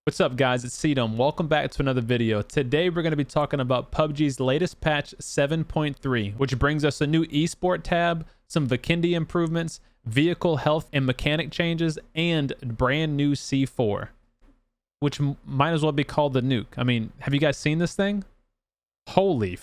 What's up, guys? It's Cedum. Welcome back to another video. Today we're going to be talking about PUBG's latest patch 7.3, which brings us a new esport tab, some Vikendi improvements, vehicle health and mechanic changes, and brand new C4, which might as well be called the nuke. I mean, have you guys seen this thing? Holy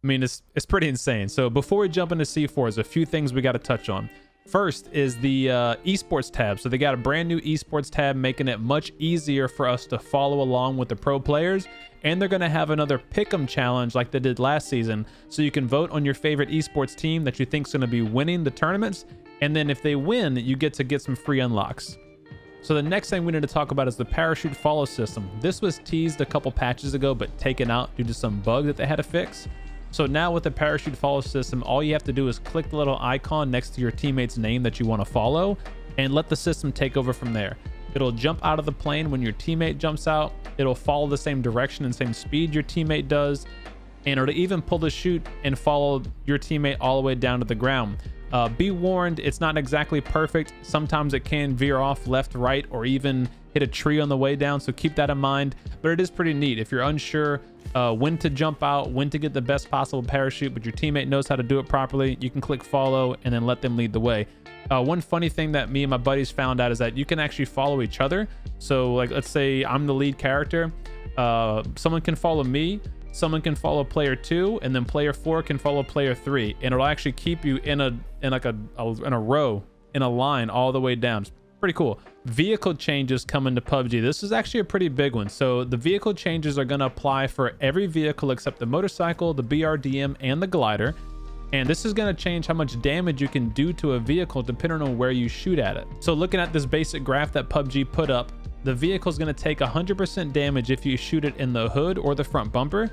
I mean, it's pretty insane. So before we jump into C4, there's a few things we got to touch on. First is the esports tab. So they got a brand new esports tab, making it much easier for us to follow along with the pro players. And they're going to have another pick'em challenge like they did last season. So you can vote on your favorite esports team that you think is going to be winning the tournaments. And then if they win, you get some free unlocks. So the next thing we need to talk about is the parachute follow system. This was teased a couple patches ago, but taken out due to some bug that they had to fix. So now with the parachute follow system, all you have to do is click the little icon next to your teammate's name that you want to follow and let the system take over from there. It'll jump out of the plane when your teammate jumps out. It'll follow the same direction and same speed your teammate does. And it'll even pull the chute and follow your teammate all the way down to the ground. Be warned, it's not exactly perfect. Sometimes it can veer off left, right, or even hit a tree on the way down. So keep that in mind. But it is pretty neat. If you're unsure when to jump out, when to get the best possible parachute, but your teammate knows how to do it properly, you can click follow and then let them lead the way. One funny thing that me and my buddies found out is that you can actually follow each other. So like, let's say I'm the lead character. Someone can follow me. Someone can follow player 2, and then player 4 can follow player 3, and it'll actually keep you in a row, in a line all the way down. It's pretty cool. Vehicle changes coming to PUBG. This is actually a pretty big one. So the vehicle changes are going to apply for every vehicle except the motorcycle, the BRDM, and the glider. And this is going to change how much damage you can do to a vehicle depending on where you shoot at it. So looking at this basic graph that PUBG put up, the vehicle is going to take 100% damage if you shoot it in the hood or the front bumper.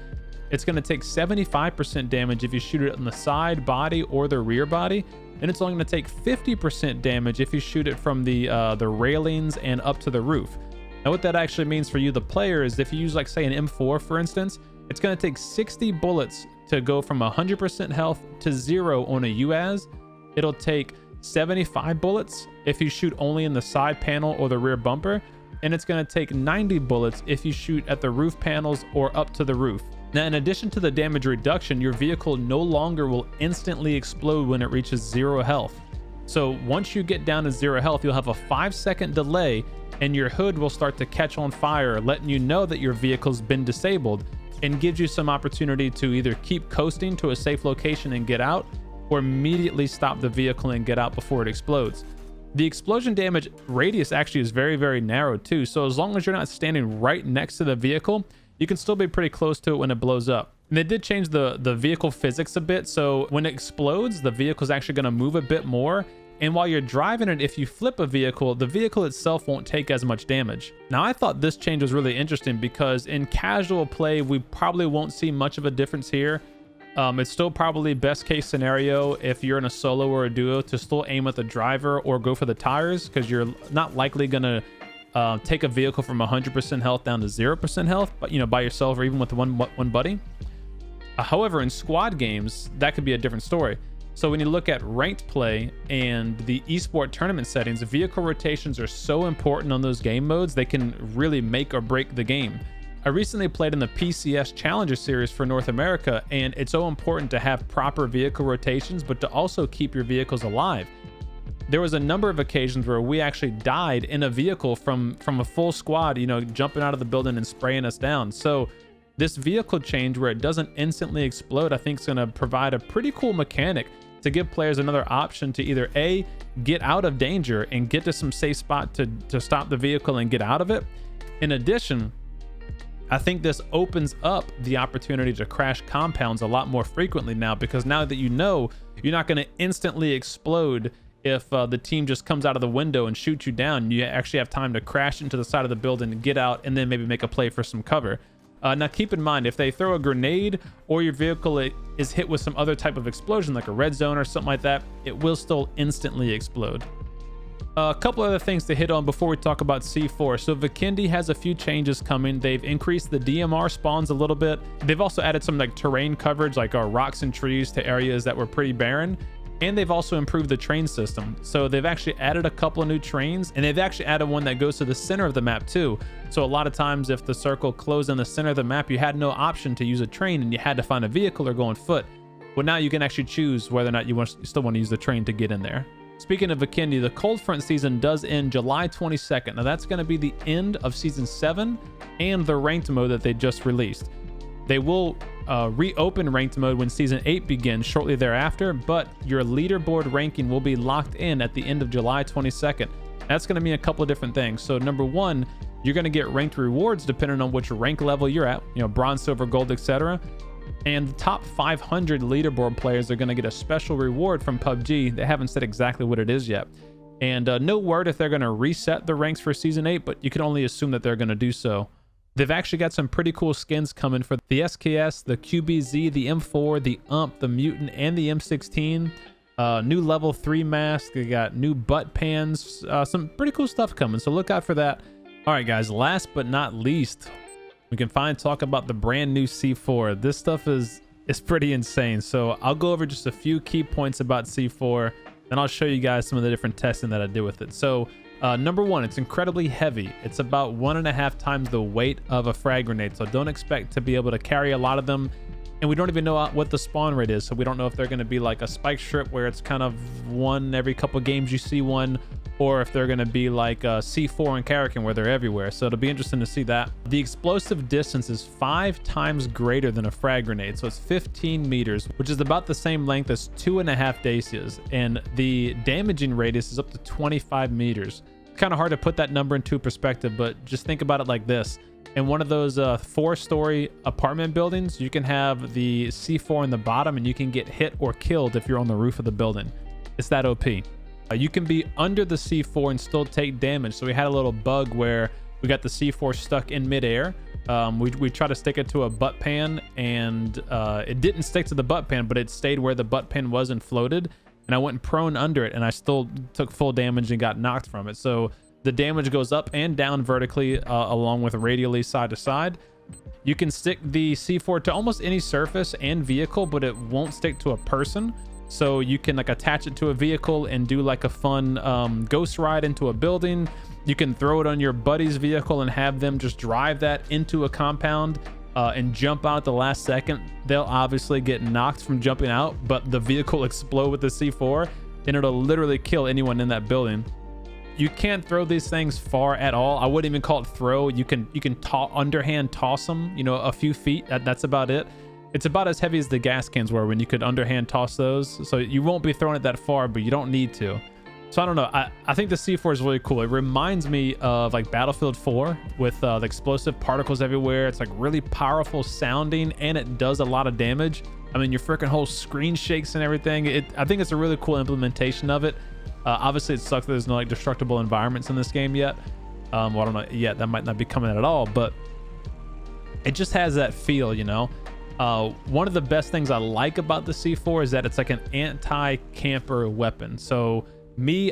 It's going to take 75% damage if you shoot it on the side body or the rear body. And it's only going to take 50% damage if you shoot it from the railings and up to the roof. Now what that actually means for you, the player, is if you use, like, say, an M4, for instance, it's going to take 60 bullets to go from 100% health to 0 on a UAZ. It'll take 75 bullets if you shoot only in the side panel or the rear bumper. And it's going to take 90 bullets if you shoot at the roof panels or up to the roof. Now, in addition to the damage reduction, your vehicle no longer will instantly explode when it reaches 0 health. So once you get down to 0 health, you'll have a 5-second delay and your hood will start to catch on fire, letting you know that your vehicle's been disabled, and gives you some opportunity to either keep coasting to a safe location and get out, or immediately stop the vehicle and get out before it explodes. The explosion damage radius actually is very, very narrow too. So as long as you're not standing right next to the vehicle, you can still be pretty close to it when it blows up. And they did change the vehicle physics a bit. So when it explodes, the vehicle is actually going to move a bit more. And while you're driving it, if you flip a vehicle, the vehicle itself won't take as much damage. Now, I thought this change was really interesting because in casual play, we probably won't see much of a difference here. It's still probably best case scenario if you're in a solo or a duo to still aim at the driver or go for the tires, because you're not likely going to take a vehicle from 100% health down to 0% health, but by yourself or even with one buddy. However, in squad games, that could be a different story. So when you look at ranked play and the esport tournament settings, vehicle rotations are so important on those game modes. They can really make or break the game. I recently played in the PCS Challenger Series for North America, and it's so important to have proper vehicle rotations, but to also keep your vehicles alive. There was a number of occasions where we actually died in a vehicle from a full squad, jumping out of the building and spraying us down. So this vehicle change where it doesn't instantly explode, I think is going to provide a pretty cool mechanic to give players another option to either A, get out of danger and get to some safe spot to stop the vehicle and get out of it. In addition, I think this opens up the opportunity to crash compounds a lot more frequently now, because now that you're not going to instantly explode if the team just comes out of the window and shoots you down. You actually have time to crash into the side of the building and get out, and then maybe make a play for some cover. Now keep in mind, if they throw a grenade or your vehicle is hit with some other type of explosion like a red zone or something like that, it will still instantly explode. A couple other things to hit on before we talk about C4. So Vikendi has a few changes coming. They've increased the DMR spawns a little bit. They've also added some like terrain coverage, like rocks and trees to areas that were pretty barren. And they've also improved the train system. So they've actually added a couple of new trains, and they've actually added one that goes to the center of the map too. So a lot of times if the circle closed in the center of the map, you had no option to use a train and you had to find a vehicle or go on foot. Well, now you can actually choose whether or not you still want to use the train to get in there. Speaking of Vikendi, the cold front season does end July 22nd. Now that's going to be the end of season 7 and the ranked mode that they just released. They will reopen ranked mode when season 8 begins shortly thereafter, but your leaderboard ranking will be locked in at the end of July 22nd. That's going to mean a couple of different things. So number one, you're going to get ranked rewards depending on which rank level you're at, you know, bronze, silver, gold, etc. And the top 500 leaderboard players are going to get a special reward from PUBG. They haven't said exactly what it is yet. And no word if they're going to reset the ranks for season 8, but you can only assume that they're going to do so. They've actually got some pretty cool skins coming for the SKS, the QBZ, the M4, the UMP, the Mutant, and the M16. New level 3 mask. They got new butt pans. Some pretty cool stuff coming, so look out for that. All right, guys, last but not least, we can finally talk about the brand new C4. This stuff is pretty insane. So I'll go over just a few key points about C4, then I'll show you guys some of the different testing that I did with it. So number one, it's incredibly heavy. It's about 1.5 times the weight of a frag grenade. So don't expect to be able to carry a lot of them. And we don't even know what the spawn rate is. So we don't know if they're going to be like a spike strip where it's kind of one every couple games you see one, or if they're going to be like a C4 and Karakin where they're everywhere. So it'll be interesting to see that. The explosive distance is 5 times greater than a frag grenade. So it's 15 meters, which is about the same length as 2.5 dacias. And the damaging radius is up to 25 meters. Kind of hard to put that number into perspective, but just think about it like this. In one of those 4-story apartment buildings, you can have the C4 in the bottom and you can get hit or killed if you're on the roof of the building. It's that OP. You can be under the C4 and still take damage. So we had a little bug where we got the C4 stuck in midair. We tried to stick it to a butt pan, and it didn't stick to the butt pan, but it stayed where the butt pan was and floated. And I went prone under it, and I still took full damage and got knocked from it. So the damage goes up and down vertically along with radially side to side. You can stick the C4 to almost any surface and vehicle, but it won't stick to a person. So you can like attach it to a vehicle and do like a fun ghost ride into a building. You can throw it on your buddy's vehicle and have them just drive that into a compound and jump out at the last second. They'll obviously get knocked from jumping out, but the vehicle will explode with the C4 and it'll literally kill anyone in that building. You can't throw these things far at all. I wouldn't even call it throw. You can underhand toss them, you know, a few feet. That's about it. It's about as heavy as the gas cans were when you could underhand toss those. So you won't be throwing it that far, but you don't need to. So I don't know. I think the C4 is really cool. It reminds me of like Battlefield 4 with the explosive particles everywhere. It's like really powerful sounding, and it does a lot of damage. I mean, your freaking whole screen shakes and everything. I think it's a really cool implementation of it. Obviously, it sucks that there's no like destructible environments in this game yet. Well, I don't know yet. That might not be coming out at all, but it just has that feel, you know. One of the best things I like about the C4 is that it's like an anti-camper weapon. So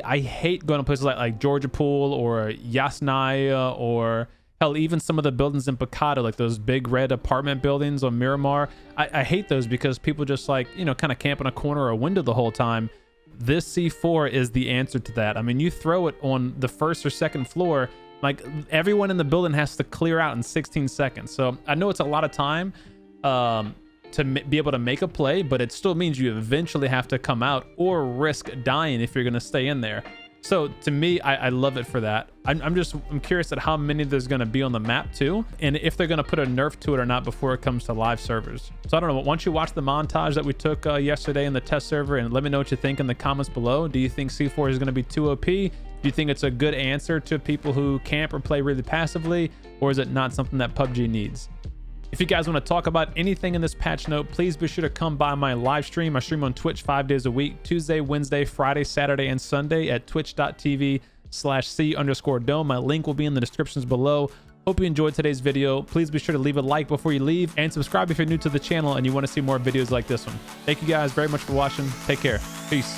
I hate going to places like Georgia Pool or Yasnaya, or hell, even some of the buildings in Picado, like those big red apartment buildings on Miramar. I hate those because people just like, you know, kind of camp in a corner or a window the whole time. This C4 is the answer to that. I mean, you throw it on the first or second floor, like everyone in the building has to clear out in 16 seconds. So I know it's a lot of time to be able to make a play, but it still means you eventually have to come out or risk dying if you're going to stay in there. So to me, I love it for that. I'm curious at how many there's going to be on the map too, and if they're going to put a nerf to it or not before it comes to live servers. So I don't know. Once you watch the montage that we took yesterday in the test server, and let me know what you think in the comments below. Do you think C4 is going to be too OP? Do you think it's a good answer to people who camp or play really passively, or is it not something that PUBG needs? If you guys want to talk about anything in this patch note, please be sure to come by my live stream. I stream on Twitch 5 days a week, Tuesday, Wednesday, Friday, Saturday, and Sunday at twitch.tv/C_dome. My link will be in the descriptions below. Hope you enjoyed today's video. Please be sure to leave a like before you leave, and subscribe if you're new to the channel and you want to see more videos like this one. Thank you guys very much for watching. Take care. Peace.